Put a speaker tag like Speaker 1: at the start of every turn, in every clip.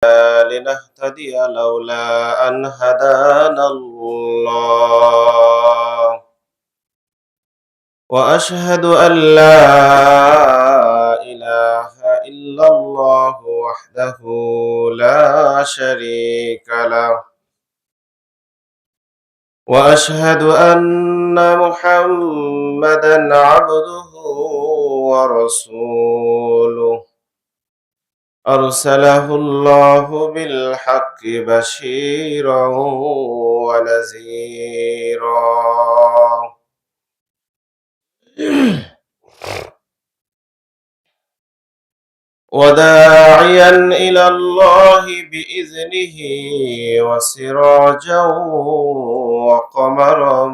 Speaker 1: لنهتدي لولا أن هدانا الله وأشهد أن لا إله إلا الله وحده لا شريك له وأشهد أن محمدا عبده ورسوله أرسله الله بالحق بشيرا ونذيرا وداعيا إلى الله بإذنه وسراجا وقمرا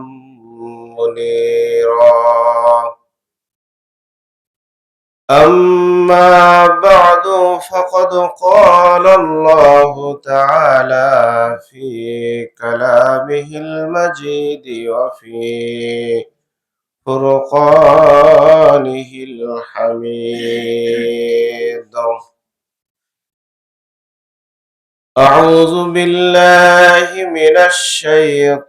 Speaker 1: منيرا أما بعد فقد قال الله تعالى في كلامه المجيد وفي فرقانه الحميد أعوذ بالله من الشيطان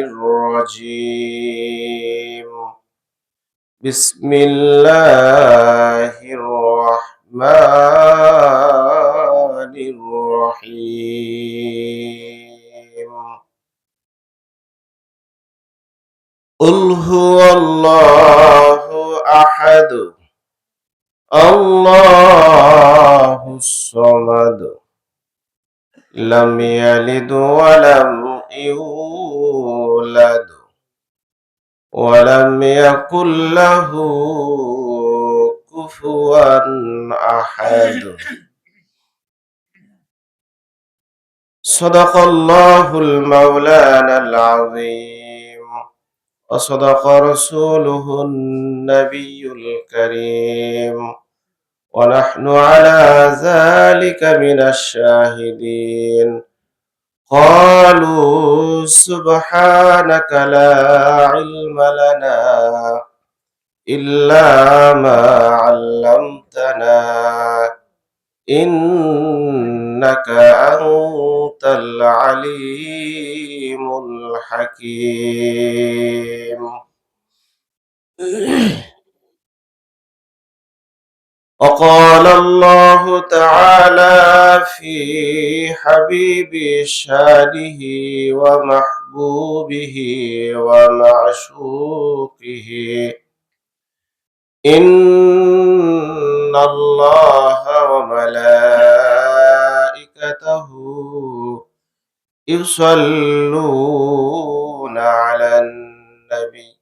Speaker 1: الرجيم بسم الله الرحمن الرحيم قل هو الله أحد الله الصمد لم يلد ولم يولد ولم يكن له كفوا أحد صدق الله المولانا العظيم وصدق رسوله النبي الكريم ونحن على ذلك من الشاهدين قالوا سبحانك لا علم لنا إلا ما علمتنا إنك أنت العليم الحكيم وقال الله تعالى في حبيب شانه ومحبوبه ومعشوقه إن الله وملائكته يصلون على النبي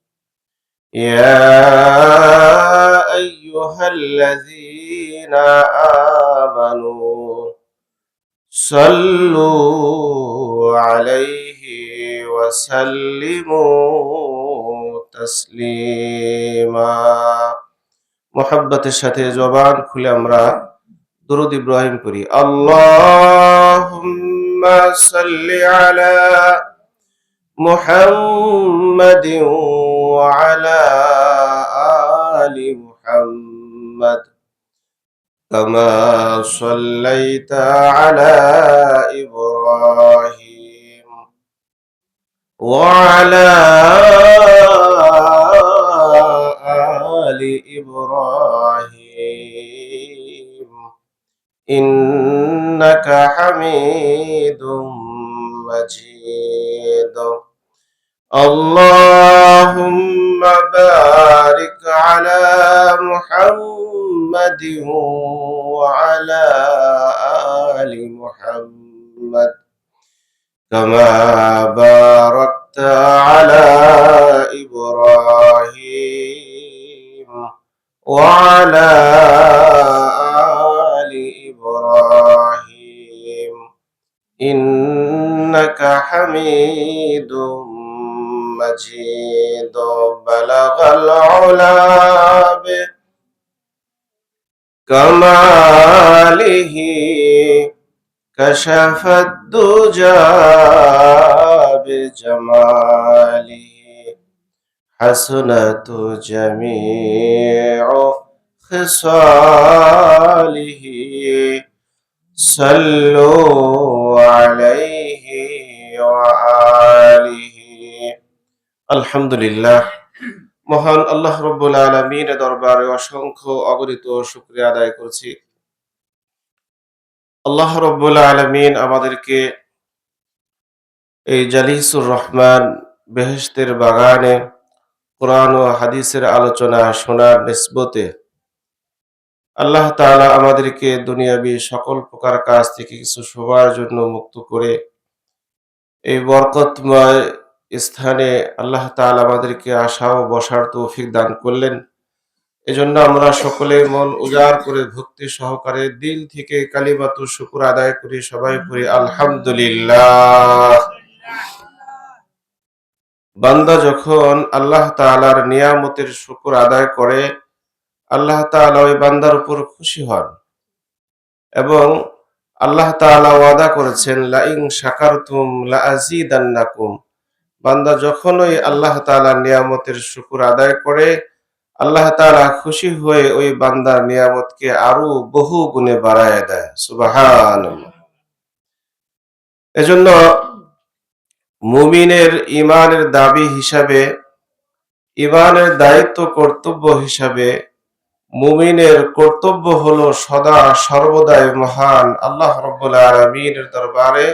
Speaker 1: يا أيها الذين آمنوا صلوا عليه وسلموا تسليما محبতের সাথে জবান খুলে আমরা দুরূদ ইব্রাহিম পড়ি আল্লাহুম্মা সাল্লি আলা محمد وعلى آل محمد كما صليت على إبراهيم وعلى آل إبراهيم إنك حميد مجيد اللهم بارك على محمد وعلى آل محمد كما باركت على إبراهيم وعلى آل إبراهيم إنك حميد مجيد بلغ العلا بكماله كشف الدجى بجماله حسنت جميع خصاله صلوا عليه وآله আলহামদুলিল্লাহ। মহান আল্লাহ রব্বুল আলামিনের দরবারে অসংখ্য অগণিত শুকরিয়া আদায় করছি। আল্লাহ রব্বুল আলামিন আমাদেরকে এই জালিসুর রহমান বেহেশতের বাগানে কোরআন ও হাদিসের আলোচনা শোনার নিসবতে আল্লাহ তাআলা আমাদেরকে দুনিয়াবি সকল প্রকার কাজ থেকে কিছু সময়ের জন্য মুক্ত করে এই বরকতময় স্থানে আল্লাহ তাআলা আমাদেরকে আসা ও বসার তৌফিক দান করলেন। এজন্য আমরা সকলে মন উজাড় করে ভক্তি সহকারে দিল থেকে কালিমাতু শুকর আদায় করি, সবাই পড়ি আলহামদুলিল্লাহ। বান্দা যখন আল্লাহ তাআলার নিয়ামতের শুকর আদায় করে, আল্লাহ তাআলা ওই বান্দার উপর খুশি হন এবং আল্লাহ তাআলা ওয়াদা করেছেন লাইন শাকারতুম লাআযীদান্নাকুম। বান্দা যখন ওই আল্লাহ তাআলার নিয়ামতের শুকর আদায় করে, আল্লাহ তাআলা খুশি হয়ে ওই বান্দার নিয়ামতকে আরো বহু গুণে বাড়ায় দেয়। সুবহানাল্লাহ। এজন্য মুমিনের ঈমানের দাবি হিসাবে, ঈমানের দায়িত্ব কর্তব্য হিসাবে মুমিনের কর্তব্য হলো সদা সর্বদাই মহান আল্লাহ রাব্বুল আলামিনের দরবারে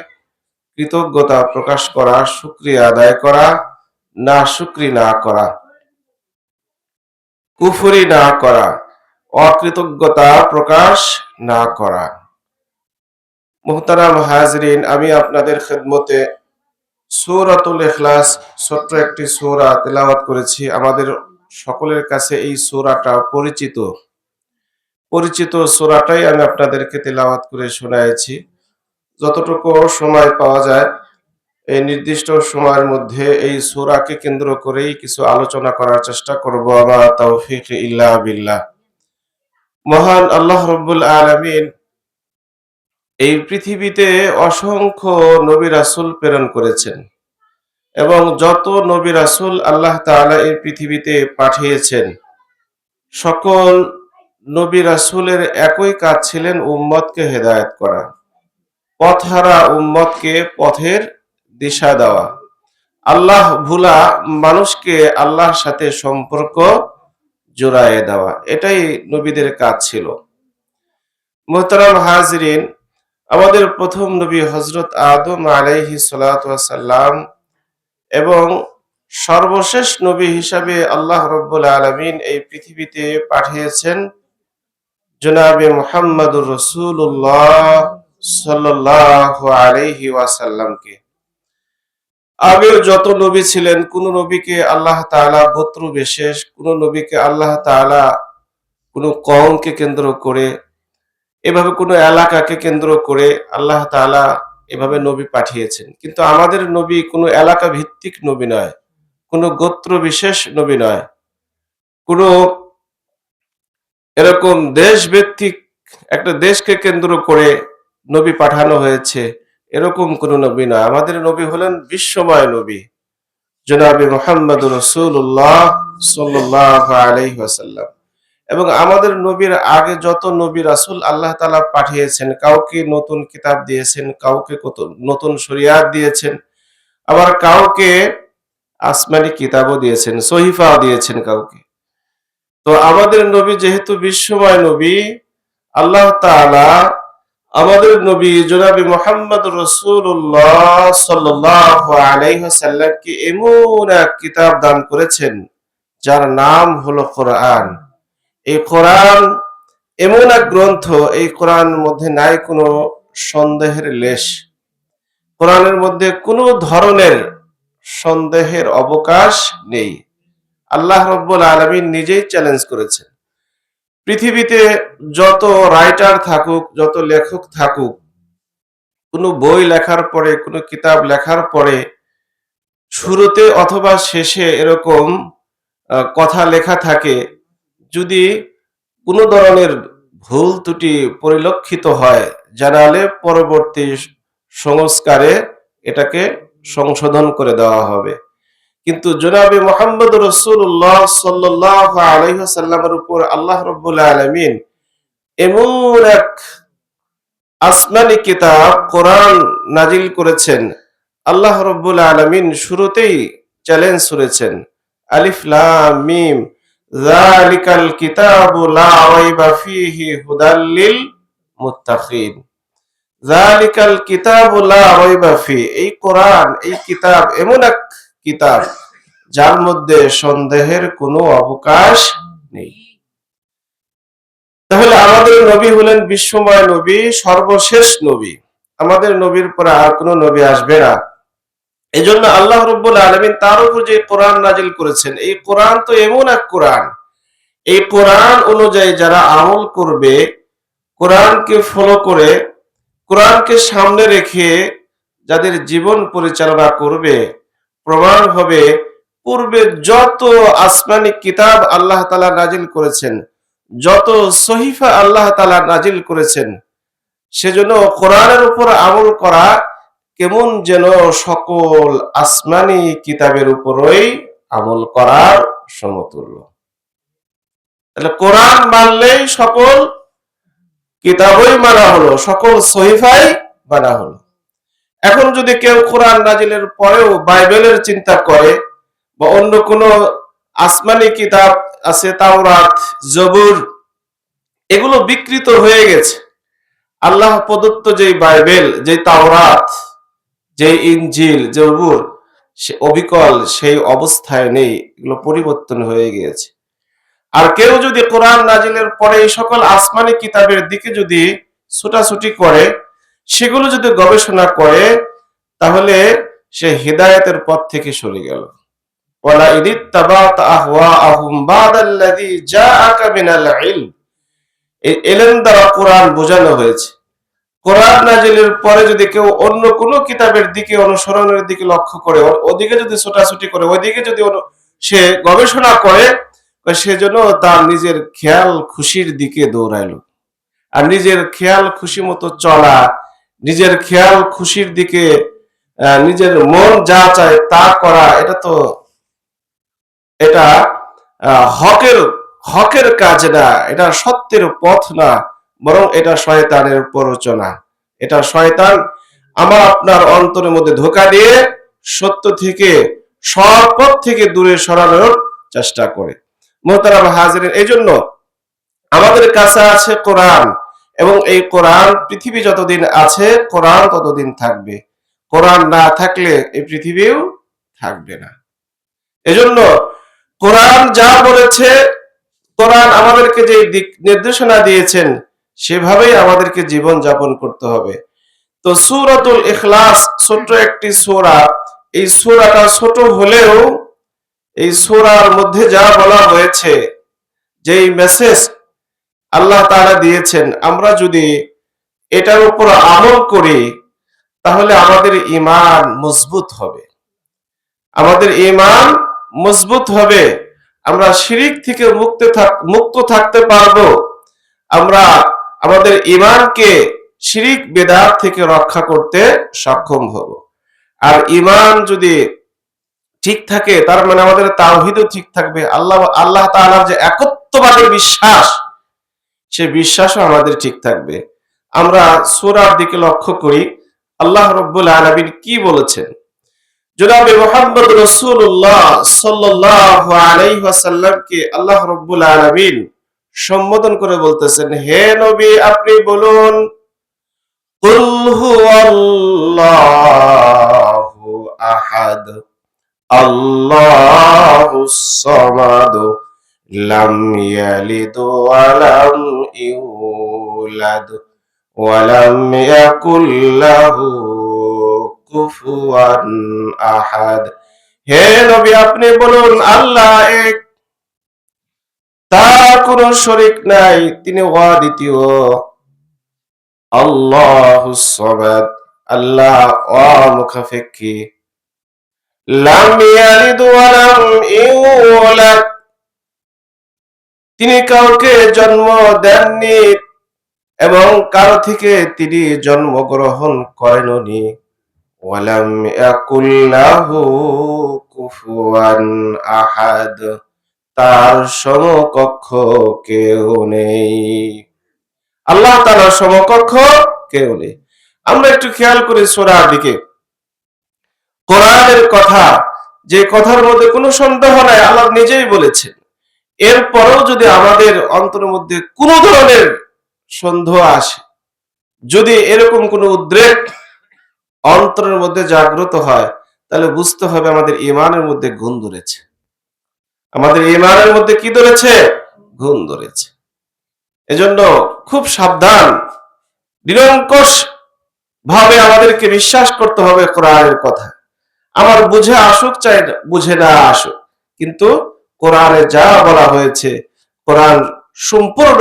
Speaker 1: কৃতজ্ঞতা প্রকাশ করা, শুকরিয়া আদায় করা, নাশুকরি না করা, কুফরি না করা, অকৃতজ্ঞতা প্রকাশ না করা। মুহতারাম হাজরিন, আমি আপনাদের খেদমতে সূরাতুল ইখলাস ছোট্ট একটি সূরা তেলাওয়াত করেছি। আমাদের সকলের কাছে এই সূরাটা পরিচিত সূরাটাই আমি আপনাদেরকে তেলাওয়াত করে শোনাইছি। যতটুকু সময় পাওয়া যায় এই নির্দিষ্ট সময়ের মধ্যে এই সূরাকে কেন্দ্র করেই কিছু আলোচনা করার চেষ্টা করব। আমা তাওফীক ইল্লা বিল্লাহ। মহান আল্লাহ রাব্বুল আলামিন এই পৃথিবীতে অসংখ্য নবী রাসূল প্রেরণ করেছেন এবং যত নবী রাসূল আল্লাহ তাআলা এই পৃথিবীতে পাঠিয়েছেন, সকল নবী রাসূলের একই কাজ ছিলেন উম্মতকে হেদায়েত করা, পথহারা উম্মতকে পথের দিশা দেওয়া, আল্লাহ ভুলা মানুষকে আল্লাহর সাথে সম্পর্ক জোড়ায় দেওয়া। এটাই নবীদের কাজ ছিল। মুহতারাম হাজরিন, আমাদের প্রথম নবী হযরত আদম আলাইহিস সালাতু ওয়াস সালাম এবং সর্বশেষ নবী হিসাবে আল্লাহ রাব্বুল আলামিন এই পৃথিবীতে পাঠিয়েছেন জনাবে মুহাম্মদুর রাসূলুল্লাহ সাল্লাল্লাহু আলাইহি ওয়াসাল্লামকে। আগেও যত নবী ছিলেন, কোন নবীকে আল্লাহ তাআলা গোত্র বিশেষ, কোন নবীকে আল্লাহ তাআলা কোন কওমকে কেন্দ্র করে, এভাবে কোন এলাকাকে কেন্দ্র করে আল্লাহ তাআলা এভাবে নবী পাঠিয়েছেন। কিন্তু আমাদের নবী কোন এলাকা ভিত্তিক নবী নয়, কোন গোত্র বিশেষ নবী নয়, কোন এরকম দেশ ভিত্তিক একটা দেশকে কেন্দ্র করে নবী পাঠানো হয়েছে, এরকম কোন নবী নয়। আমাদের নবী হলেন বিশ্বময় নবী জনাবে মুহাম্মদুর রাসূলুল্লাহ সাল্লাল্লাহু আলাইহি ওয়াসাল্লাম। এবং আমাদের নবীর আগে যত নবী রাসূল আল্লাহ তাআলা পাঠিয়েছেন, কাউকে নতুন কিতাব দিয়েছেন, কাউকে নতুন শরিয়াত দিয়েছেন, আবার কাউকে আসমানি কিতাবও দিয়েছেন, সহিফাও দিয়েছেন কাউকে। তো আমাদের নবী যেহেতু বিশ্বময় নবী, আল্লাহ তাআলা আমাদের নবী জনাবে মুহাম্মদুর রাসূলুল্লাহ সাল্লাল্লাহু আলাইহি ওয়াসাল্লামকে এমন এক কিতাব দান করেছেন যার নাম হলো কোরআন। এই কোরআন এমন এক গ্রন্থ, এই কোরআনের মধ্যে নাই কোনো সন্দেহের লেশ, কোরআনের মধ্যে কোনো ধরনের সন্দেহের অবকাশ নেই। আল্লাহ রাব্বুল আলামিন নিজেই চ্যালেঞ্জ করেছেন, পৃথিবীতে যত রাইটার থাকুক, যত লেখক থাকুক, কোনো বই লেখার পরে, কোনো কিতাব লেখার পরে শুরুতে অথবা শেষে এরকম কথা লেখা থাকে, যদি কোনো ধরনের ভুল ত্রুটি পরিলক্ষিত হয়, জানালে পরবর্তী সংস্কারে এটাকে সংশোধন করে দেওয়া হবে। কিন্তু জনাবে মুহাম্মদুর রাসূলুল্লাহ সাল্লাল্লাহু আলাইহি ওয়াসাল্লামের উপর আল্লাহ রাব্বুল আলামিন এমন এক আসমানি কিতাব কোরআন নাজিল করেছেন, আল্লাহ রাব্বুল আলামিন শুরুতেই চ্যালেঞ্জ করেছেন, আলিফ লাম মিম যালিকাল কিতাবু লা রাইবা ফীহি হুদাল লিল মুত্তাকিন। যালিকাল কিতাবু লা রাইবা ফী, এই কোরআন, এই কিতাব এমন এক কিতাব যার মধ্যে সন্দেহের কোনো অবকাশ নেই। তাহলে আমাদের নবী হলেন বিশ্বময় নবী, সর্বশেষ নবী। আমাদের নবীর পরে আর কোনো নবী আসবে না। এই জন্য আল্লাহ রাব্বুল আলামিন তার উপর যে কোরআন নাজিল করেছেন, এই কোরআন তো এমন এক কোরআন, এই কোরআন অনুযায়ী যারা আমল করবে, কোরআনকে ফলো করে, কোরআনকে সামনে রেখে যাদের জীবন পরিচালনা করবে, প্রমাণ হবে পূর্বে যত আসমানি কিতাব আল্লাহ তাআলা নাজিল করেছেন, যত সহিফা আল্লাহ তাআলা নাজিল করেছেন, সেজন্য কোরআনের উপর আমল করা কেমন যেন সকল আসমানি কিতাবের উপরই আমল করার সমতুল্য। তাহলে কোরআন মানলেই সকল কিতাবই মানা হলো, সকল সহিফাই মানা হলো। এখন যদি কেউ কোরআন নাজিলের পরেও বাইবেলের চিন্তা করে বা অন্য কোনো আসমানি কিতাব আছে, তাওরাত, জবুর, এগুলো বিকৃত হয়ে গেছে। আল্লাহ প্রদত্ত যেই বাইবেল, যে তাওরাত, যে ইনজিল, জবুর, সে অবিকল সেই অবস্থায় নেই, এগুলো পরিবর্তন হয়ে গিয়েছে। আর কেউ যদি কোরআন নাজিলের পরে এই সকল আসমানি কিতাবের দিকে যদি ছুটাছুটি করে, সেগুলো যদি গবেষণা করে, তাহলে সে হিদায়াতের পথ থেকে সরে গেল। ওয়ালা ইদিত্তাবাতা আহওয়াআহুম বাদাল্লাযী জাআকা মিনাল ইলম, এই ইলম দ্বারা কোরআন বোঝানো হয়েছে। কোরআন নাজিলের পরে যদি কেউ অন্য কোনো কিতাবের দিকে, অনুসরণের দিকে লক্ষ্য করে, ওদিকে যদি ছোটাছুটি করে, ওইদিকে যদি সে গবেষণা করে, সেজন্য তার নিজের খেয়াল খুশির দিকে দৌড়াইল। আর নিজের খেয়াল খুশি মতো চলা, নিজের খেয়াল খুশির দিকে নিজের মন যা চায় তা করা, এটা হকের হকের কাজ না, এটা সত্যের পথ না, বরং এটা শয়তানের প্ররোচনা। এটা শয়তান আমার আপনার অন্তরের মধ্যে ধোঁকা দিয়ে সত্য থেকে, সৎ পথ থেকে দূরে সরানোর চেষ্টা করে। মোহতারাম হাজিরিন, এই জন্য আমাদের কাছে আছে কোরআন, এবং এই কোরআন পৃথিবী যতদিন আছে কোরআন ততদিন থাকবে। কোরআন না থাকলে এই পৃথিবীও থাকবে না। এজন্য কোরআন যা বলেছে, কোরআন আমাদেরকে যে দিক নির্দেশনা দিয়েছেন, সেভাবেই আমাদেরকে জীবন যাপন করতে হবে। তো সূরাতুল ইখলাস ছোট্ট একটি সূরা, এই সূরাটা ছোট হলেও এই সূরার মধ্যে যা বলা হয়েছে, যেই মেসেজ আল্লাহ তাআলা দিয়েছেন, আমরা যদি এটার উপর আমল করি, তাহলে আমাদের ঈমান মজবুত হবে, আমাদের ঈমান মজবুত হবে, আমরা শিরিক থেকে মুক্ত থাকতে পারবো, আমরা আমাদের ঈমানকে শিরিক বেদাত থেকে রক্ষা করতে সক্ষম হব। আর ঈমান যদি ঠিক থাকে, তার মানে আমাদের তাওহীদও ঠিক থাকবে। আল্লাহ তাআলার যে একত্ববাদের বিশ্বাস, সে বিশ্বাসও আমাদের ঠিক থাকবে। আমরা সূরার দিকে লক্ষ্য করি, আল্লাহ রাব্বুল আলামিন কি বলেছেন। জনাবে মুহাম্মদ রাসূলুল্লাহ সাল্লাল্লাহু আলাইহি ওয়াসাল্লামকে আল্লাহ রাব্বুল আলামিন সম্বোধন করে বলতেছেন, হে নবী আপনি বলুন, কুল হুয়াল্লাহু আহাদ আল্লাহুস সামাদ লাম ইয়ালিদ ওয়া লাম ইউলাদ ওয়া লাম ইয়াকুল লাহু কুফুয়ান আহাদ। হে নবী আপনি বলুন, আল্লাহ এক, তার কোনো শরীক নাই, তিনি অদ্বিতীয়। আল্লাহুস সামাদ, আল্লাহ অমুখাপেক্ষী। লাম ইয়ালিদ ওয়া লাম ইউলাদ, তিনি কাউকে জন্ম দেননি এবং কারো থেকে তিনি জন্মগ্রহণ করেননি। ওয়ালাম ইয়াকুল লাহু কুফুয়ান আহাদ, তার সমকক্ষ কেউ নেই। আল্লাহ তাআলার সমকক্ষ কেউ নেই। আমরা একটু খেয়াল করি সূরার দিকে, কোরআনের কথা, যে কথার মধ্যে কোনো সন্দেহ নাই, আল্লাহ নিজেই বলেছেন। এরপরেও যদি আমাদের অন্তরের মধ্যে কোনো ধরনের সন্দেহ আসে, যদি এরকম কোনো উদ্রেক অন্তরের মধ্যে জাগ্রত হয়, তাহলে বুঝতে হবে আমাদের ঈমানের মধ্যে গুণ ধরেছে। আমাদের ঈমানের মধ্যে কি ধরেছে? গুণ ধরেছে। এজন্য খুব সাবধান, নিরঙ্কুশ ভাবে আমাদেরকে বিশ্বাস করতে হবে কোরআনের কথা। আমার বুঝে আসুক চাই বুঝে না আসুক, কিন্তু কোরআনে যা বলা হয়েছে, কোরআন সম্পূর্ণ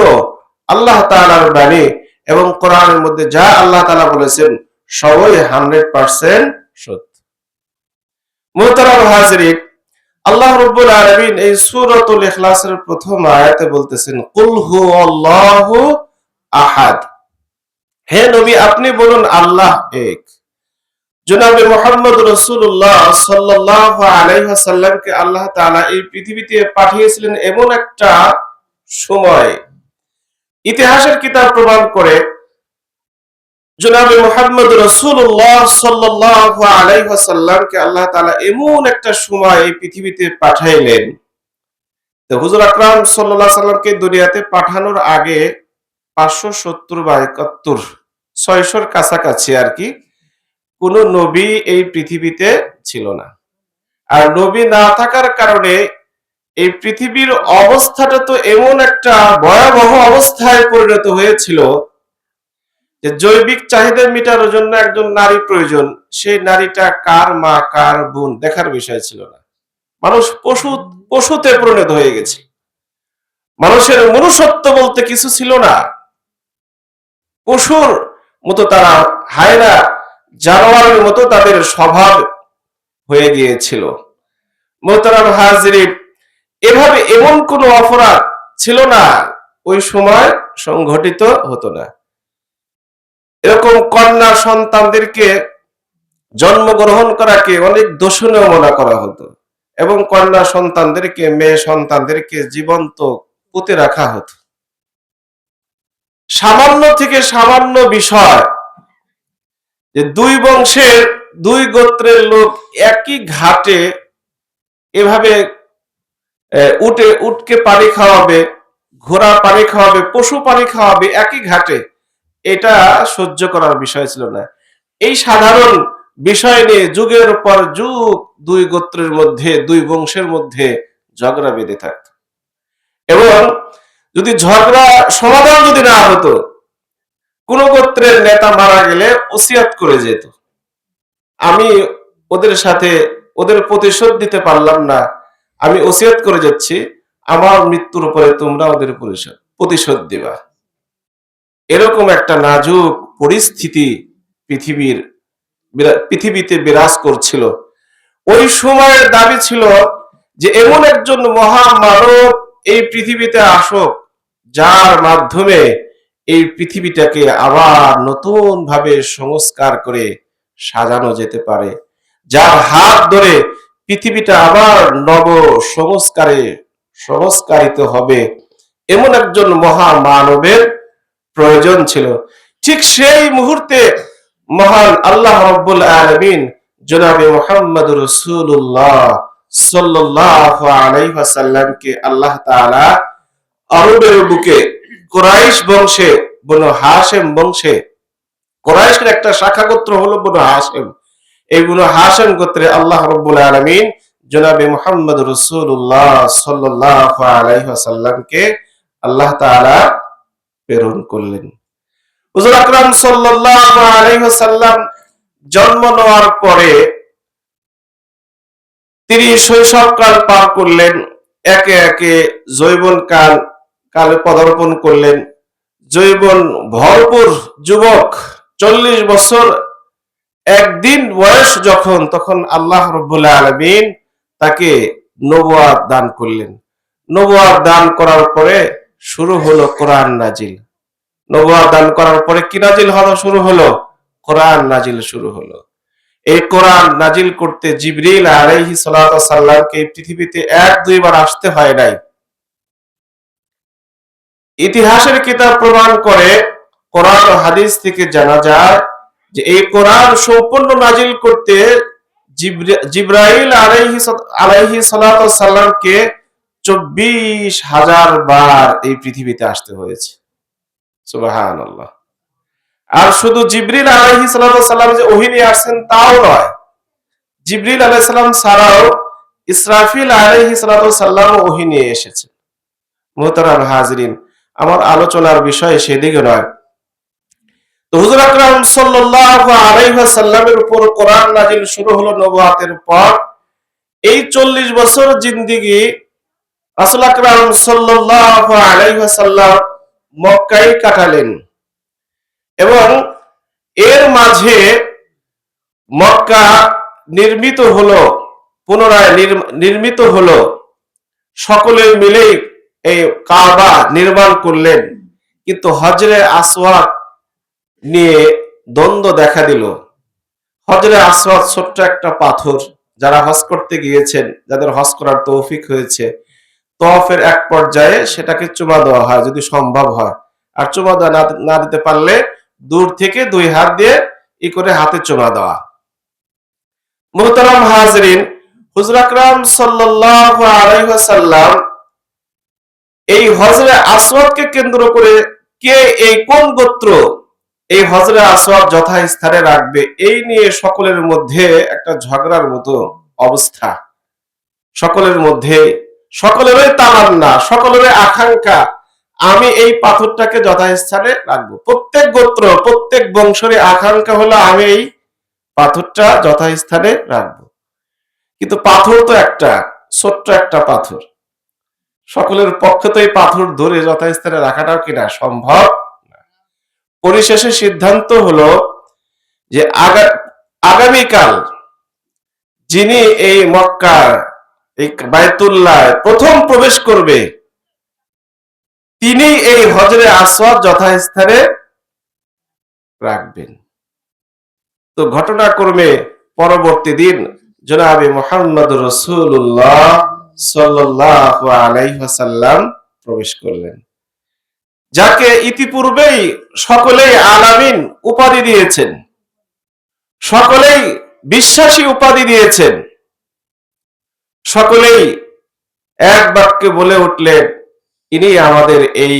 Speaker 1: আল্লাহ তাআলার বাণী, এবং কোরআনের মধ্যে যা আল্লাহ তাআলা বলেছেন সবই 100% সত্য। মুহতারাম হাজিরিন, আল্লাহ রাব্বুল আলামিন এই সূরাতুল ইখলাসের প্রথম আয়াতে বলতেছেন, কুল হুয়াল্লাহু আহাদ। হে নবী, আপনি বলুন আল্লাহ এক। জনাবে মুহাম্মদ রাসূলুল্লাহ সাল্লাল্লাহু আলাইহি ওয়াসাল্লামকে আল্লাহ তাআলা এই পৃথিবীতে পাঠিয়েছিলেন এমন একটা সময়, ইতিহাসের কিতাব প্রমাণ করে জনাবে মুহাম্মদ রাসূলুল্লাহ সাল্লাল্লাহু আলাইহি ওয়াসাল্লামকে আল্লাহ তাআলা এমন একটা সময় এই পৃথিবীতে পাঠাইলেন। তো হুজুর আকরাম সাল্লাল্লাহু আলাইহি সাল্লামকে দুনিয়াতে পাঠানোর আগে 570 বা 71, 600-র কাছাকাছি আর কি, কোন নবী এই পৃথিবীতে ছিল না। আর নবী না থাকার কারণে এই পৃথিবীর অবস্থাটা তো এমন একটা ভয়াবহ অবস্থায় পরিণত হয়েছিল যে জৈবিক চাহিদা মেটানোর জন্য একজন নারী প্রয়োজন, সেই নারীটা কার মা কার বোন দেখার বিষয় ছিল না। মানুষ পশুতে পরিণত হয়ে গেছে। মানুষের মনুষ্যত্ব বলতে কিছু ছিল না। পশুর মতো তারা, হায়না জানোয়ারের মতো তাদের স্বভাব হয়ে গিয়েছিল। মোহতারাম হাজিরিন, এভাবে এমন কোন অপরাধ ছিল না ওই সময় সংঘটিত হতো না। এরকম কন্যা সন্তানদেরকে জন্মগ্রহণ করাকে অনেক দোষণীয় মনে করা হতো, এবং কন্যা সন্তানদেরকে, মেয়ে সন্তানদেরকে জীবন্ত পুঁতে রাখা হতো। সামান্য থেকে সামান্য বিষয় যে দুই বংশের, দুই গোত্রের লোক একই ঘাটে এভাবে উটকে পানি খাওয়াবে, ঘোড়া পানি খাওয়াবে, পশু পানি খাওয়াবে একই ঘাটে, এটা সহ্য করার বিষয় ছিল না। এই সাধারণ বিষয় নিয়ে যুগের পর যুগ দুই গোত্রের মধ্যে, দুই বংশের মধ্যে ঝগড়া বেঁধে থাকত। এবং যদি ঝগড়া সমাধান যদি না হতো, কোন গোত্রের নেতা মারা গেলে ওসিয়াত করে যেত, আমি ওদের সাথে ওদের প্রতিশোধ দিতে পারলাম না, আমি ওসিয়াত করে যাচ্ছি, আমার মৃত্যুর উপরে তোমরা ওদের প্রতিশোধ দিবা। এরকম একটা নাজুক পরিস্থিতি পৃথিবীতে বিরাজ করছিল। ওই সময়ের দাবি ছিল যে এমন একজন মহামানব এই পৃথিবীতে আসুক, যার মাধ্যমে এই পৃথিবীটাকে আবার নতুন ভাবে সংস্কার করে সাজানো যেতে পারে, যার হাত ধরে পৃথিবীটা আবার নব সংস্কারিত হবে, এমন একজন মহামানবের প্রয়োজন ছিল। ঠিক সেই মুহূর্তে মহান আল্লাহ রাব্বুল আলামিন জনাবে মুহাম্মদ রাসূলুল্লাহ সাল্লাল্লাহু আলাইহি ওয়াসাল্লামকে আল্লাহ তাআলা আরবের বুকে কুরাইশ বংশে, বনু হাশিম বংশে, কুরাইশের একটা শাখা গোত্র হলো বনু হাশিম, এই বনু হাশিম গোত্রে আল্লাহ রাব্বুল আলামিন জনাবে মুহাম্মদ রাসূলুল্লাহ সাল্লাল্লাহু আলাইহি ওয়াসাল্লামকে আল্লাহ তাআলা প্রেরণ করলেন। হুজুর আকরাম সাল্লাল্লাহু আলাইহি ওয়াসাল্লাম জন্ম নেওয়ার পরে তিনি শৈশবকাল পার করলেন, একে একে যৌবন কালে পদার্পণ করলেন। যৌবন ভরপুর যুবক, 40 বছর একদিন বয়স যখন, তখন আল্লাহ রাব্বুল আলামিন তাকে নবুয়াত দান করলেন। নবুয়াত দান করার পরে শুরু হলো কোরআন নাজিল। নবুয়াত দান করার পরে কি নাজিল হওয়া শুরু হলো? কোরআন নাজিল শুরু হলো। এই কোরআন নাজিল করতে জিবরিল আলাইহিস সালাতু ওয়াস সালামকে পৃথিবীতে 1-2 বার আসতে হয় নাই। ইতিহাসের কিতাব প্রমাণ করে কোরআন ও হাদিস থেকে জানা যায় যে এই কোরআন সম্পূর্ণ নাজিল করতে জিবরাইল আলাইহি সালাতু সাল্লামকে 24,000 বার এই পৃথিবীতে আসতে হয়েছে। সুবহানাল্লাহ। আর শুধু জিবরিল আলাইহিস সালাম যে ওহী নিয়ে আসছেন তাও নয়, জিবরিল আলাইহিস সালাম ছাড়াও ইসরাফিল আলাইহিস সালাম ওহী নিয়ে এসেছেন। মুহতারাম হাজিরিন, আমার আলোচনার বিষয় সেদিকে নয়। তো হুজুর আকরাম সাল্লাল্লাহু আলাইহি ওয়াসাল্লামের উপর কোরআন নাজিল শুরু হলো নবুয়াতের পর। এই 40 বছর জিন্দেগি রাসূল আকরাম সাল্লাল্লাহু আলাইহি ওয়াসাল্লাম মক্কায় কাটালেন এবং এর মাঝে মক্কা নির্মিত হলো, পুনরায় নির্মিত হলো, সকলে মিলে এই কাবা নির্মাণ করলেন। কিন্তু হজরে আসওয়াদ নিয়ে দ্বন্দ্ব দেখা দিল। হজরে আসওয়াদ ছোট্ট একটা পাথর, যারা হজ করতে গিয়েছেন, যাদের হজ করার তৌফিক হয়েছে, তওয়াফের এক পর্যায়ে সেটাকে চুমা দেওয়া হয় যদি সম্ভব হয়। আর চুমা দেওয়া না দিতে পারলে দূর থেকে 2 হাত দিয়ে করে হাতে চুমা দেওয়া। মুহতারাম হাজরিন, হুজুর আকরাম সাল্লাল্লাহু আলাইহি ওয়াসাল্লাম এই হজরে আসওয়াদকে কেন্দ্র করে কে এই কোন গোত্র এই হজরে আসওয়াদ যথাস্থানে রাখবে, এই নিয়ে সকলের মধ্যে একটা ঝগড়ার মতো অবস্থা। সকলের মধ্যে সকলেরই তামান্না, সকলেরই আকাঙ্ক্ষা, আমি এই পাথরটাকে যথাস্থানে রাখবো। প্রত্যেক গোত্র, প্রত্যেক বংশের আকাঙ্ক্ষা হলো আমি এই পাথরটা যথাস্থানে রাখবো। কিন্তু পাথর তো একটা ছোট্ট একটা পাথর, সকলের পক্ষে তো এই পাথর ধরে যথাস্থানে রাখাটাও কিনা সম্ভব না। পরিশেষে সিদ্ধান্ত হলো যে আগামীকাল যিনি এই মক্কার এই বাইতুল্লাহ প্রথম প্রবেশ করবে, তিনি এই হজরে আসওয়াদ যথাস্থানে রাখবেন। তো ঘটনাক্রমে পরবর্তী দিন জনাবে মুহাম্মদ রাসূলুল্লাহ সাল্লাল্লাহু আলাইহি ওয়াসাল্লাম প্রবেশ করলেন, যাকে ইতিপূর্বেই সকলেই আলামিন উপাধি দিয়েছেন, সকলেই বিশ্বাসী উপাধি দিয়েছেন। সকলেই এক বাক্যে বলে উঠলেন, ইনি আমাদের এই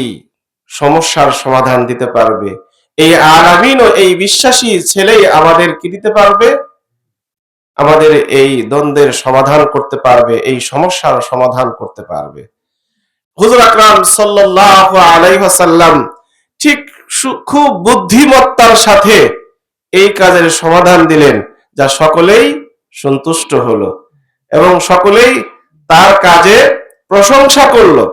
Speaker 1: সমস্যার সমাধান দিতে পারবে। এই আলামিন ও এই বিশ্বাসী ছেলেই আমাদের কি দিতে পারবে, আমাদের এই দ্বন্দ্বের সমাধান করতে পারবে, এই সমস্যার সমাধান করতে পারবে। হুজুর আকরাম সাল্লাল্লাহু আলাইহি ওয়াসাল্লাম ঠিক খুব বুদ্ধিমত্তার সাথে এই কাজের সমাধান দিলেন, যা সকলেই সন্তুষ্ট হলো এবং সকলেই তার কাজে প্রশংসা করলো।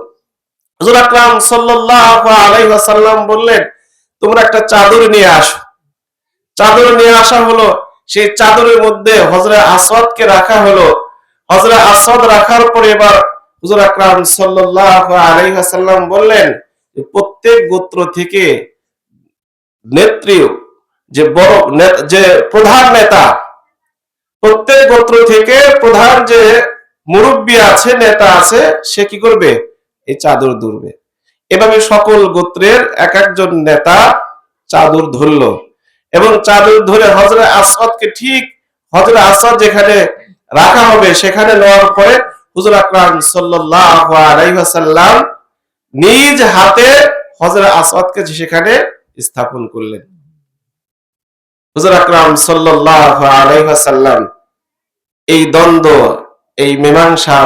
Speaker 1: হুজুর আকরাম সাল্লাল্লাহু আলাইহি ওয়াসাল্লাম বললেন, তোমরা একটা চাদর নিয়ে আসো। চাদর নিয়ে আসা হলো, সেই চাদরের মধ্যে হজরে আসওয়াদকে রাখা হলো। হজরে আসওয়াদ রাখার পরে এবার হুজুর আকরাম সাল্লাল্লাহু আলাইহি ওয়াসাল্লাম বললেন, প্রত্যেক গোত্র থেকে নেত্রী, যে বড় যে প্রধান নেতা, প্রত্যেক গোত্র থেকে প্রধান যে মুরব্বী আছে, নেতা আছে, সে কি করবে, এই চাদর ধরবে। এভাবে সকল গোত্রের এক একজন নেতা চাদর ধরলো এবং চাদর ধরে হজরে আসওয়াদকে ঠিক হজরে আসওয়াদ যেখানে রাখা হবে সেখানে নেওয়ার পরে হুজুর আকরাম সাল্লাল্লাহু আলাইহি ওয়াসাল্লাম নিজ হাতে হজরে আসওয়াদকে সেখানে স্থাপন করলেন। হুজুর আকরাম সাল্লাল্লাহু আলাইহি ওয়াসাল্লাম এই দ্বন্দ্ব, এই মীমাংসা,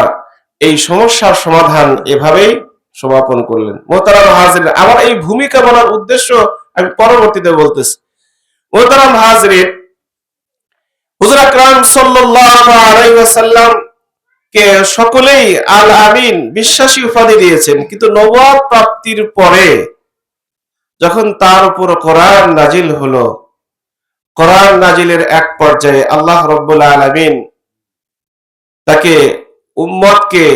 Speaker 1: এই সমস্যার সমাধান এভাবেই সমাপন করলেন। মুহতারাম হাজিরিন, আমার এই ভূমিকা বলার উদ্দেশ্য আমি পরবর্তীতে বলতেছি। মুহতারাম হাজিরিন, হুজুর আকরাম সাল্লাল্লাহু আলাইহি ওয়াসাল্লাম কে সকলেই আল আমিন বিশ্বাসী উপাধি দিয়েছেন, কিন্তু নবুয়ত প্রাপ্তির পরে যখন তার উপর কোরআন নাজিল হলো, কোরআন নাজিলের এক পর্যায়ে আল্লাহ রাব্বুল আলামিন তাকে, উম্মতকে,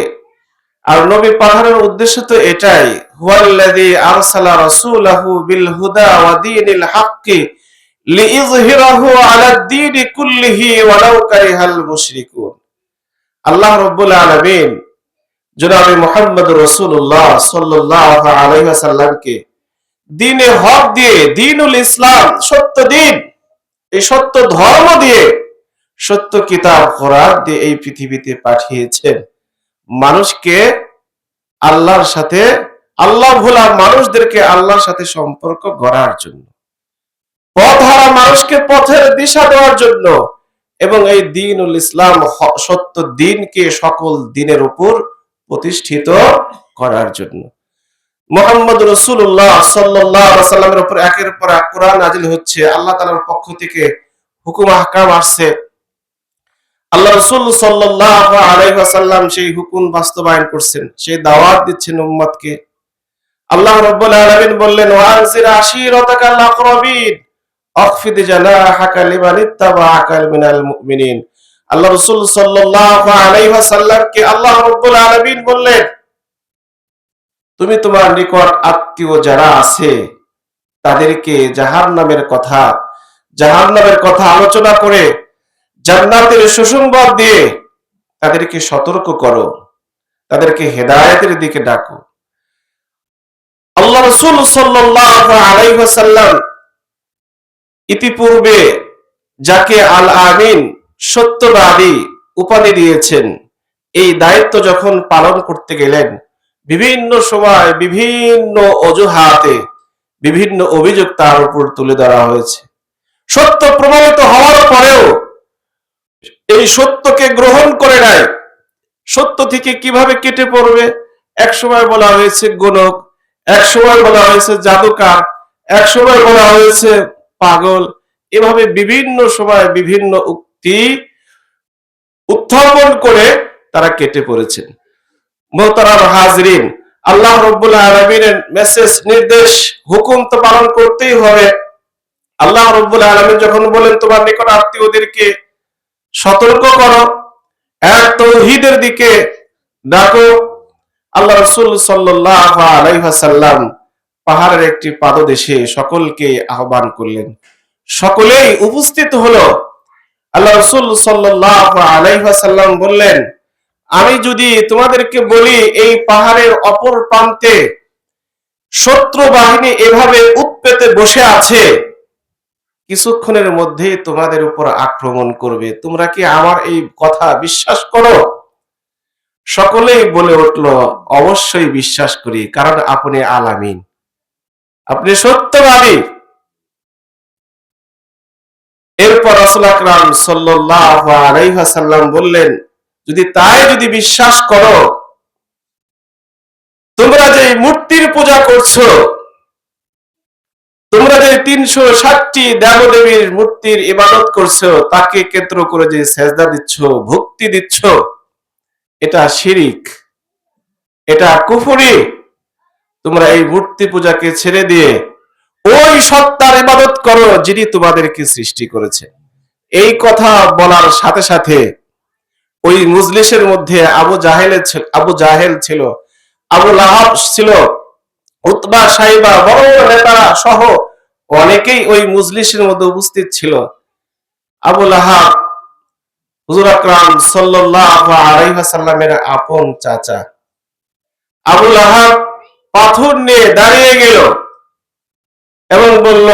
Speaker 1: আর নবী পাঠানোর উদ্দেশ্য তো এটাই, হুয়াল্লাযী আরসালা রাসূলাহু বিল হুদা ওয়া দীনিল হাক্কি লিইযহিরাহু আলাদ দীনি কুল্লিহি ওয়ালাউ কারিহাল মুশরিকুন। আল্লাহ রাব্বুল আলামিন জনাবে মুহাম্মদ রাসূলুল্লাহ সাল্লাল্লাহু আলাইহি ওয়াসাল্লামকে দ্বীনে হক দিয়ে, দ্বীনুল ইসলাম, সত্য দ্বীন, এই সত্য ধর্ম দিয়ে, সত্য কিতাব কোরআন দিয়ে এই পৃথিবীতে পাঠিয়েছেন মানুষকে আল্লাহর সাথে, আল্লাহ ভোলা মানুষদেরকে আল্লাহর সাথে সম্পর্ক গড়ার জন্য, পথহারা মানুষকে পথের দিশা দেওয়ার জন্য, এবং এই দ্বীনুল ইসলাম সত্য দ্বীনকে সকল দ্বীনের উপর প্রতিষ্ঠিত করার জন্য। মুহাম্মদ রাসূলুল্লাহ সাল্লাল্লাহু আলাইহি ওয়াসাল্লামের উপর একের পর এক কোরআন নাযিল হচ্ছে, আল্লাহ তাআলার পক্ষ থেকে হুকুম আহকাম আসছে। আল্লাহ রাসূল সাল্লাল্লাহু আলাইহি ওয়াসাল্লাম সেই হুকুম বাস্তবায়ন করছেন, সেই দাওয়াত দিচ্ছেন উম্মতকে। আল্লাহ রাব্বুল আলামিন বললেন, ওয়ানজির আশীরাতাকাল আকরাবিন আখফিদ জানাহাকা লিমান ইত্তাবাআকা মিনাল মুমিনিন। আল্লাহ রাসূল সাল্লাল্লাহু আলাইহি ওয়াসাল্লামকে আল্লাহ রাব্বুল আলামিন বললেন, তুমি তোমার নিকট আত্মীয় যারা আছে তাদেরকে জাহান্নামের কথা আলোচনা করে জান্নাতের সুসংবাদ দিয়ে তাদেরকে সতর্ক করো, তাদেরকে হেদায়েতের দিকে ডাকো। আল্লাহ রাসূল সাল্লাল্লাহু আলাইহি ওয়াসাল্লাম ইতিপূর্বে যাকে আল আমিন, সত্যবাদী উপাধি দিয়েছেন, এই দায়িত্ব যখন পালন করতে গেলেন বিভিন্ন সময় বিভিন্ন অজুহাতে বিভিন্ন অভিযোগ তার উপর তুলে ধরা হয়েছে। সত্য প্রমাণিত হওয়ার পরেও এই সত্যকে গ্রহণ করে নাই, সত্য থেকে কিভাবে কেটে পড়বে। এক সময় বলা হয়েছে গণক, এক সময় বলা হয়েছে জাদুকার, এক সময় বলা হয়েছে পাগল, এভাবে বিভিন্ন সময় বিভিন্ন উক্তি উত্থাপন করে তারা কেটে পড়েছেন। মোহতারাম হাজরিন, আল্লাহ রাব্বুল আলামিনের মেসেজ, নির্দেশ, হুকুম তো পালন করতেই হবে। আল্লাহ রাব্বুল আলামিন যখন বলেন তোমার নিকট আত্মীয়দেরকে সতর্ক করো, এক তাওহীদের দিকে ডাকো, আল্লাহ রাসূল সাল্লাল্লাহু আলাইহি ওয়াসাল্লাম পাহাড়ের একটি পাদদেশে সকলকে আহ্বান করলেন। সকলেই উপস্থিত হলো। আল্লাহ রাসূল সাল্লাল্লাহু আলাইহি ওয়াসাল্লাম বললেন, আমি যদি তোমাদেরকে বলি এই পাহাড়ের অপর প্রান্তে শত্রু বাহিনী এভাবে উৎপেতে বসে আছে, কিছুক্ষণের মধ্যে তোমাদের উপর আক্রমণ করবে, তোমরা কি আমার এই কথা বিশ্বাস করো? সকলেই বলে উঠল, অবশ্যই বিশ্বাস করি, কারণ আপনি আল আমিন, আপনি সত্যবাদী। এরপর রাসূল আকরাম সাল্লাল্লাহু আলাইহি ওয়াসাল্লাম বললেন, যদি বিশ্বাস করো, তোমরা যে মূর্তির পূজা করছো, তোমরা যে 360টি দেবদেবীর মূর্তির ইবাদত করছো, তাকে কেন্দ্র করে যে সেজদা দিচ্ছ, ভক্তি দিচ্ছ, এটা শিরিক, এটা কুফরি। তোমরা এই মূর্তি পূজাকে ছেড়ে দিয়ে ওই সত্তার ইবাদত করো যিনি তোমাদেরকে সৃষ্টি করেছে। এই কথা বলার সাথে সাথে ওই মজলিসের মধ্যে আবু জাহেল ছিল, আবু লাহাব ছিল, উতবা, সাইবা, বড় বড় নেতারা সহ অনেকেই ওই মজলিসের মধ্যে উপস্থিত ছিল। আবু লাহাব হুজুর আকরাম সাল্লাল্লাহু আলাইহি ওয়াসাল্লামের আপন চাচা। আবু লাহাব পাথর নিয়ে দাঁড়িয়ে গেল এবং বলল,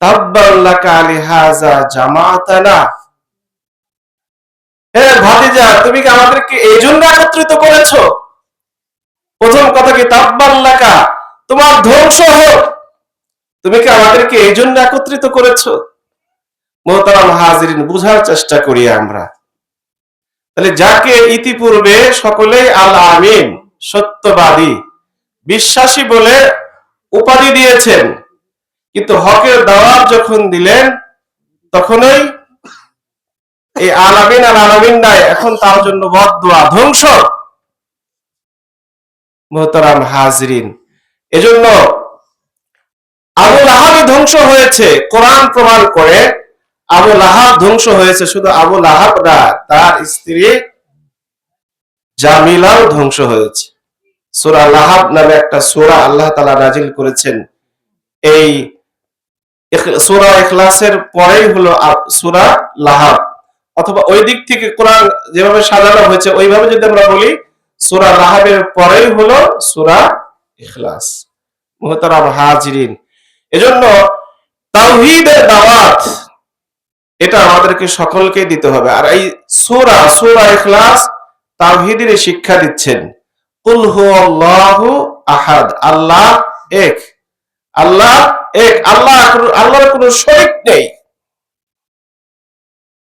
Speaker 1: তাব্বান লাকা লিহাযা জামাতানা। হে ভাতিজা, তুমি কি আমাদেরকে এই জন্য একত্রিত করেছো? প্রথম কথা কি তাব্বান লাকা, তোমার ধ্বংস হোক, তুমি কি আমাদেরকে এই জন্য একত্রিত করেছো? মোহতারাম হাজিরিন, বুঝার চেষ্টা করি আমরা। তাহলে যাকে ইতিপূর্বে সকলেই আল আমিন, সত্যবাদী, বিশ্বাসী বলে উপাধি দিয়েছেন, কিন্তু হকের দাওয়াত যখন দিলেন তখনই এই আল আমিন নাই, এখন তার জন্য বদদুয়া, ধ্বংস। মোহতারাম হাজরিন, এজন্য আবু লাহাবই ধ্বংস হয়েছে, কোরআন প্রমাণ করে আবু লাহাব ধ্বংস হয়েছে। শুধু আবু লাহাব না, তার স্ত্রী জামিলাও ধ্বংস হয়েছে। সূরা লাহাব নামে একটা সূরা আল্লাহ তাআলা নাজিল করেছেন। এই সূরা ইখলাসের পরেই হলো সূরা লাহাব, অথবা ওই দিক থেকে কোরআন যেভাবে সাজানো হয়েছে ওইভাবে যদি আমরা বলি, সূরা লাহাবের পরেই হলো সূরা ইখলাস। মুহতারাম হাজিরিন, এজন্য তাওহীদের দাওয়াত এটা আমাদেরকে সকলকে দিতে হবে। আর এই সূরা ইখলাস তাওহীদের শিক্ষা দিচ্ছেন। কুল হুয়াল্লাহু আহাদ, আল্লাহ এক, আল্লাহ এক, আল্লাহর কোনো শরীক নেই,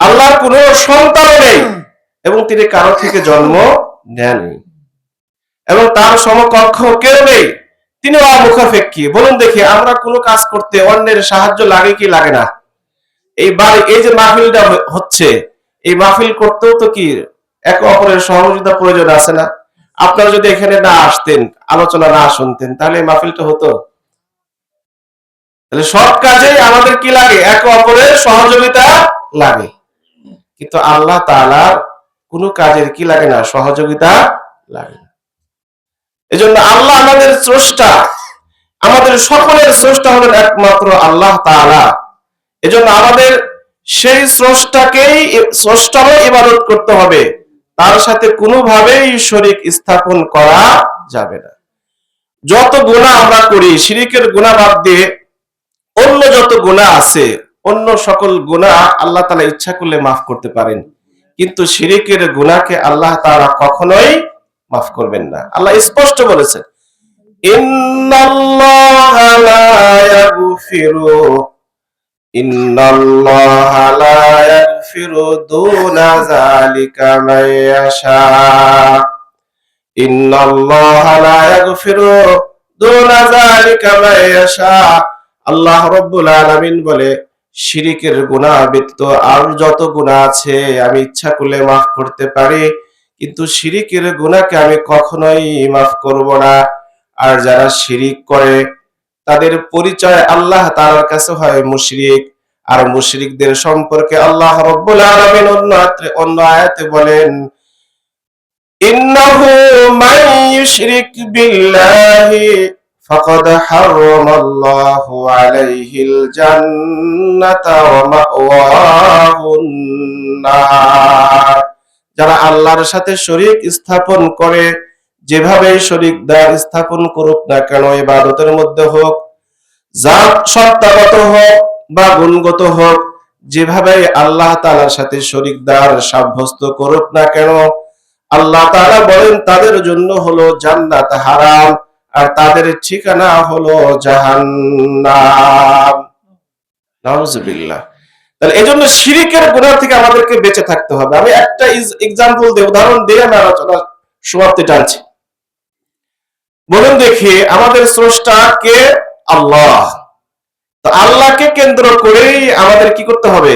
Speaker 1: আল্লাহর কোনো সন্তান নেই, এবং তিনি কারো থেকে জন্ম নেননি, এবং তার সমকক্ষ কেউ নেই, তিনি অমুখাপেক্ষী। বলুন দেখি, আমরা কোনো কাজ করতে অন্যের সাহায্য লাগে কি লাগে না? এই যে মাহফিলটা হচ্ছে, এই মাহফিল করতেও তো কি একে অপরের সহযোগিতা প্রয়োজন আছে না? আপনারা যদি এখানে না আসতেন, আলোচনা না শুনতেন, তাহলে এই মাহফিলটা হতো? তাহলে সব কাজেই আমাদের কি লাগে? একে অপরের সহযোগিতা লাগে। কিন্তু আল্লাহ তাআলার কোনো কাজের কি লাগে না? সহযোগিতা লাগে না। এজন্য আল্লাহ আমাদের স্রষ্টা, আমাদের সকলের স্রষ্টা হলেন একমাত্র আল্লাহ তাআলা। এজন্য আমাদের সেই স্রষ্টারও ইবাদত করতে হবে, তার সাথে কোনোভাবেই শরীক স্থাপন করা যাবে না। যত গুনাহ আমরা করি, শিরকের গুনাহ বাদ দিয়ে অন্য যত গুনাহ আছে, অন্য সকল গুনাহ আল্লাহ তাআলা ইচ্ছা করলে মাফ করতে পারেন, কিন্তু শিরকের গুনাহকে আল্লাহ তাআলা কখনোই মাফ করবেন না। আল্লাহ স্পষ্ট বলেছেন, ইন্নাল্লাহা লা ইয়াগফিরু দুনা যালিকা মান ইয়াশা। ইন্নাল্লাহা লা ইয়াগফিরু দুনা যালিকা মান ইয়াশা। আল্লাহ রাব্বুল আলামিন বলে, শিরকের গুনাহ ব্যতীত আর যত গুনাহ আছে আমি ইচ্ছা করলে মাফ করতে পারি, কিন্তু শিরকের গুনাহকে আমি কখনোই মাফ করব না। আর যারা শিরিক করে তাদের পরিচয় আল্লাহ তাআলার কাছে হয় মুশরিক। আর মুশরিকদের সম্পর্কে আল্লাহ রাব্বুল আলামিন অন্য আয়াতে বলেন, ইন্নাহু মান ইউশরিক বিল্লাহি ফাকাদ হারামাল্লাহু আলাইহিল জান্নাতা ওয়া মাওয়াহুন নার। যারা আল্লাহর সাথে শরীক স্থাপন করে, যেভাবে শরীকদার স্থাপন করুক না কেন, ইবাদতের মধ্যে হোক, জাত সত্তাগত হোক বা গুণগত হোক, যেভাবে আল্লাহ তাআলার সাথে শরীকদার সাব্যস্ত করুক না কেন, আল্লাহ তাআলা বলেন তাদের জন্য হলো জান্নাত হারাম, আর তাদের ঠিকানা হলো জাহান্নাম। নাউজুবিল্লাহ। তাহলে এজন্য শিরকের গুনাহ থেকে আমাদেরকে বেঁচে থাকতে হবে। আমি একটা এক্সাম্পল দিয়ে, উদাহরণ দিয়ে আমি আলোচনা সমাপ্তি টানছি। বলুন দেখি, আমাদের স্রষ্টা কে? আল্লাহ। তো আল্লাহকে কেন্দ্র করেই আমাদের কি করতে হবে?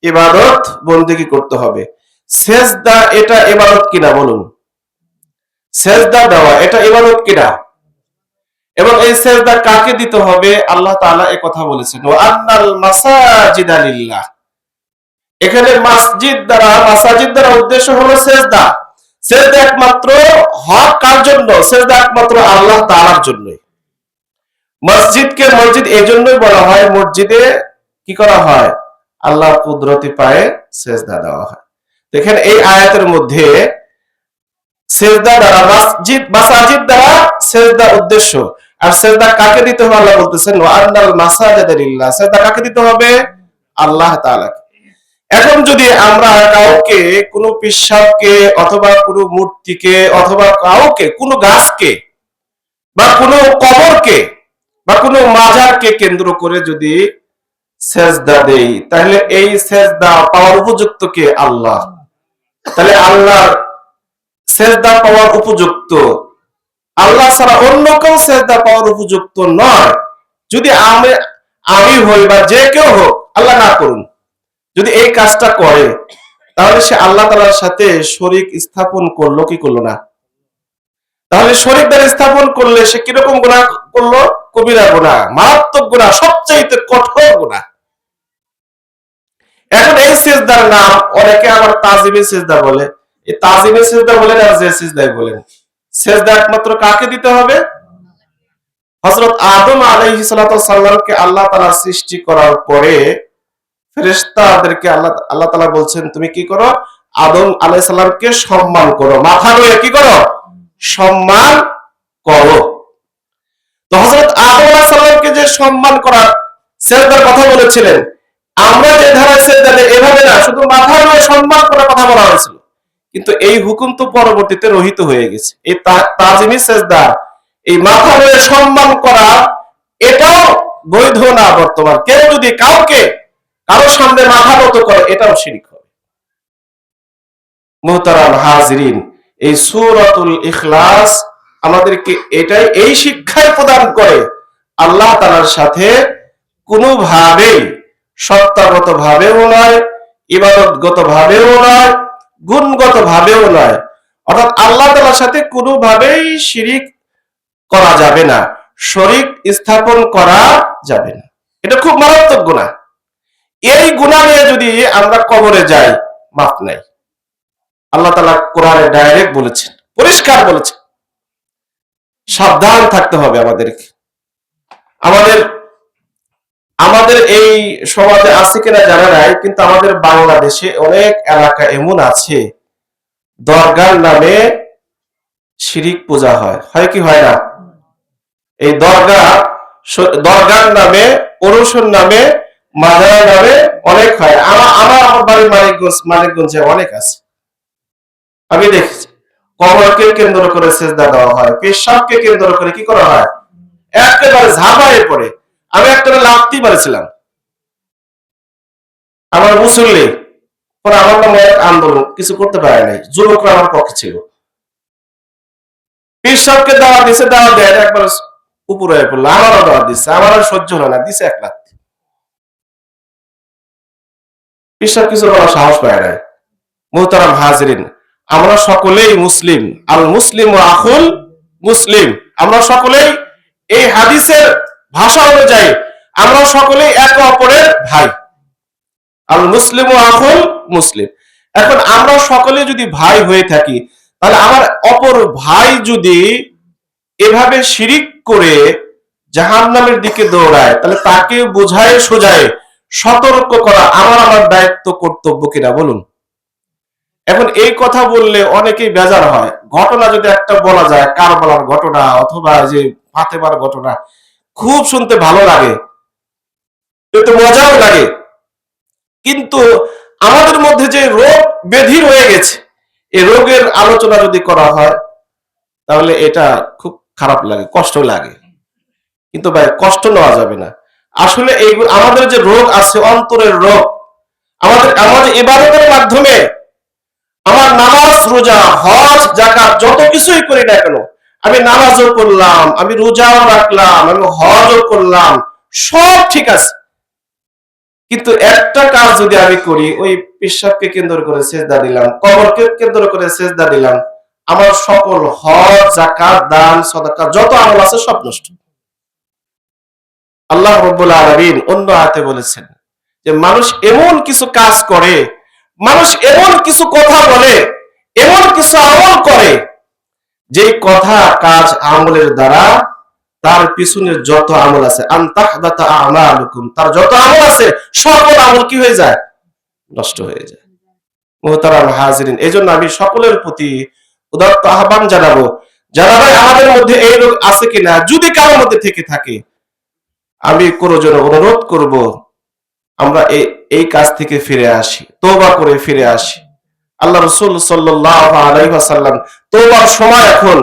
Speaker 1: ইবাদত বন্দেগী করতে হবে। সেজদা এটা ইবাদত কিনা বলুন? সেজদা দেওয়া এটা ইবাদত কিনা? এবং এই সেজদা কাকে দিতে হবে? আল্লাহ তাআলা এই কথা বলেছেন, ওয়া আন্নাল মাসাজিদা লিল্লাহ। এখানে মাসাজিদ দ্বারা উদ্দেশ্য হলো সেজদা। সেজদা একমাত্র হক কার জন্য? সেজদা একমাত্র আল্লাহ তাআলার জন্য। মসজিদকে মসজিদ এজন্যই বলা হয়, মসজিদে কি করা হয়? আল্লাহর কুদরতি পায়ে সেজদা দেওয়া হয়। দেখেন এই আয়াতের মধ্যে সেজদা দ্বারা মাসাজিদ দ্বারা সেজদা উদ্দেশ্য, আর সেজদা কাকে দিতে হবে? আল্লাহ বলতেছেন, ওয়া আন্নাল মাসাজিদা লিল্লাহ। সেজদা কাকে দিতে হবে? আল্লাহ তাআলাকে। এখন যদি আমরা কাউকে, কোনো পিশাবকে অথবা কোনো মূর্তিকে অথবা কাউকে, কোনো গাছকে বা কোনো কবরকে বা কোনো মাজারকে কেন্দ্র করে যদি সেজদা দেই, তাহলে এই সেজদা পাওয়ার উপযুক্ত কে? আল্লাহ। তাহলে আল্লাহর সেজদা পাওয়ার উপযুক্ত, আল্লাহ ছাড়া অন্য কেউ সেজদা পাওয়ার উপযুক্ত নয়। যদি আমি হই বা যে কেউ হোক, আল্লাহ না করুন, যদি এই কাজটা করে, তাহলে সে আল্লাহ তাআলার সাথে শরীক স্থাপন করলো কি করলো না? তাহলে শরীক দ্বারা স্থাপন করলে সে কিরকম গুনাহ করলো? কবিরা গুনাহ, মারাত্মক গুনাহ, সবচেয়ে কঠোর গুনাহ। এখন এই সিজদার নাম অনেকে আবার তাজিমি সিজদা বলে। এই তাজিমি সিজদা বলেন আর যে সিজদাই বলেন, সিজদা একমাত্র কাকে দিতে হবে? হযরত আদম আলাইহিস সালামকে আল্লাহ তাআলা সৃষ্টি করার পরে ফেরেশতাদেরকে আল্লাহ তাআলা বলছেন, তুমি কি করো? আদম আলাইহিস সালামকে সম্মান করো, মাথা নুয়ে কি করো? সম্মান করো। তো হযরত যে সম্মান করার সেজদার কথা বলেছিলেন, আমরা যে ধারায় সেজদা দেই এভাবে না, শুধু মাথা নয় সম্মান করার কথা বলা হয়েছিল। কিন্তু এই হুকুম তো পরবর্তীতে রহিত হয়ে গেছে। এই তাজিমি সেজদা, এই মাথা নয় সম্মান করা, এটাও বৈধ না বর্তমান। কেউ যদি কারো সামনে মাথা নত করে, এটাও শিরক হবে। মুহতারাম হাজিরিন, এই সূরাতুল ইখলাস আমাদেরকে এই শিক্ষাই প্রদান করে, আল্লাহ তাআলার সাথে কোনোভাবেই, সত্তাগত ভাবেও নয়, ইবাদতগত ভাবেও নয়, গুণগত ভাবেও নয়, অর্থাৎ আল্লাহ তাআলার সাথে কোনোভাবেই শিরিক করা যাবে না, শরীক স্থাপন করা যাবে না। এটা খুব মারাত্মক গুনাহ। এই গুনাহ নিয়ে যদি আমরা কবরে যাই, মাফ নাই। আল্লাহ তাআলা কোরআনে ডাইরেক্ট বলেছেন, পরিষ্কার বলেছেন। সাবধান থাকতে হবে আমাদেরকে। আমাদের এই সমাজে আছে কিনা জানা নাই, কিন্তু আমাদের বাংলাদেশে অনেক এলাকা এমন আছে দরগার নামে শিরিক পূজা হয় কি হয় না? এই দরগার নামে, ওরসের নামে, মাজারের নামে অনেক হয়। আমার বাড়ির মানিকগঞ্জে অনেক আছে, আমি দেখেছি। কবরকে কেন্দ্র করে সেজদা দেওয়া হয়, পেশাবকে কেন্দ্র করে কি করা হয়, একেবারে ঝাঁপায়ে পড়ে। আমি একটা লাফতি মারেছিলাম, আমার মুসল্লি, পরে আমার নামে এক আন্দোলন, কিছু করতে পারে নাই, যুবকরা আমার পক্ষে ছিল। পেশাবকে দাওয়া দিছে, দাওয়া দেয় একবার উপরে হয়ে পড়লো, আমারও দাওয়া দিচ্ছে, আমার আর সহ্য হলো না, দিছে এক লাফতি। পেশাব কিছু বলার সাহস পায় নাই। মুহতারাম হাজিরিন, আমরা সকলেই মুসলিম। আল মুসলিম ও আখুল মুসলিম, আমরা সকলেই এই হাদিসের ভাষা অনুযায়ী আমরা সকলেই একে অপরের ভাই। আল মুসলিম ও আখুল মুসলিম। এখন আমরা সকলে যদি ভাই হয়ে থাকি, তাহলে আমার অপর ভাই যদি এভাবে শিরিক করে জাহান্নামের দিকে দৌড়ায়, তাহলে তাকে বোঝায় সোজায় সতর্ক করা আমার দায়িত্ব, কর্তব্য কিনা বলুন? এখন এই কথা বললে অনেকেই বেজার হয়। ঘটনা যদি একটা বলা যায়, কারবালার ঘটনা অথবা যে ফাতেমার ঘটনা, খুব শুনতে ভালো লাগে, একটু মজাও লাগে। কিন্তু আমাদের মধ্যে যে রোগ ব্যাধি রয়ে গেছে, এই রোগের আলোচনা যদি করা হয়, তাহলে এটা খুব খারাপ লাগে, কষ্ট লাগে। কিন্তু ভাই, কষ্ট নেওয়া যাবে না। আসলে এইগুলো আমাদের যে রোগ আছে, অন্তরের রোগ, আমাদের ইবাদতের মাধ্যমে, আমার নামাজ, রোজা, হজ, যাকাত যত কিছুই করি না কেন, আমি নামাজও করলাম, আমি রোজাও রাখলাম, আমি হজও করলাম, সব ঠিক আছে। কিন্তু একটা কাজ যদি আমি করি, ওই পেশাবকে কেন্দ্র করে সেজদা দিলাম, কবরকে কেন্দ্র করে সেজদা দিলাম, আমার সকল হজ, যাকাত, দান, সাদাকা যত আমল আছে সব নষ্ট। আল্লাহ রাব্বুল আলামিন অন্য আয়াতে বলেছেন যে মানুষ এমন কিছু কাজ করে, মানুষ এমন কিছু কথা বলে, এমন কিছু আমল করে, যে কথা, কাজ, আমলের দ্বারা তার পিছনের যত আমল আছে, আনতাহবাতা আমালুকুম, তার যত আমল আছে সকল আমল কি হয়ে যায়, নষ্ট হয়ে যায়। মুহতারাম হাজিরিন, এজন্য আমি সকলের প্রতি উদাত্ত আহ্বান জানাবো, যারা ভাই আমাদের মধ্যে এই রোগ আছে কিনা, যদি কারোর মধ্যে থেকে থাকে, আমি কোনো জন্য অনুরোধ করব, আমরা এই কাজ থেকে ফিরে আসি, তওবা করে ফিরে আসি। আল্লাহ রাসূল সাল্লাল্লাহু আলাইহি ওয়াসাল্লাম তওবার সময়, এখন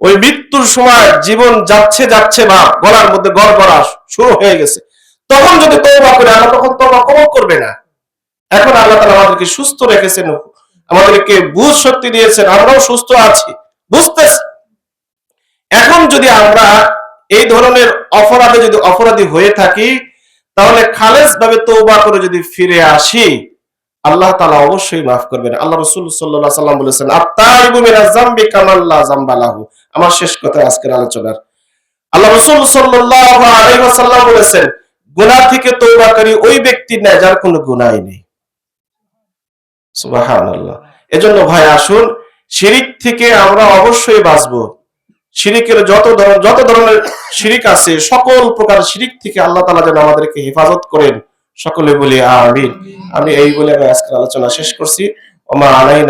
Speaker 1: ওই মৃত্যুর সময়, জীবন যাচ্ছে বা গলার মধ্যে গড়গড়া শুরু হয়ে গেছে, তখন যদি তওবা করে, আল্লাহ তখন তওবা কবুল করবে না। এখন আল্লাহ তাআলা আমাদেরকে সুস্থ রেখেছেন, আমাদেরকে বুঝ শক্তি দিয়েছেন, আমরাও সুস্থ আছি, বুঝতেছি। এখন যদি আমরা এই ধরনের অপরাধী হয়ে থাকি, তাহলে খালেস ভাবে তওবা করে যদি ফিরে আসি, আল্লাহ তাআলা অবশ্যই মাফ করবেন। আল্লাহ রাসূল সাল্লাল্লাহু আলাইহি ওয়াসাল্লাম বলেছেন, আত-তাইবু মিনাজ যামবি কামান লা যামবা লাহু। আমার শেষ কথা আজকের আলোচনার, আল্লাহ রাসূল সাল্লাল্লাহু আলাইহি ওয়াসাল্লাম বলেছেন, গুনাহ থেকে তওবাকারী ওই ব্যক্তি নয় যার কোনো গুনাহই নেই। সুবহানাল্লাহ। এজন্য ভাই, আসুন শিরিক থেকে আমরা অবশ্যই বাঁচবো। শিরিকের যত ধরনের শিরিক আছে, সকল প্রকার শিরিক থেকে আল্লাহ তাআলা যেন আমাদেরকে হেফাজত করেন। সকলে বলি আমিন। আমি এই বলে আজকের আলোচনা শেষ করছি। ওমা আলাইনা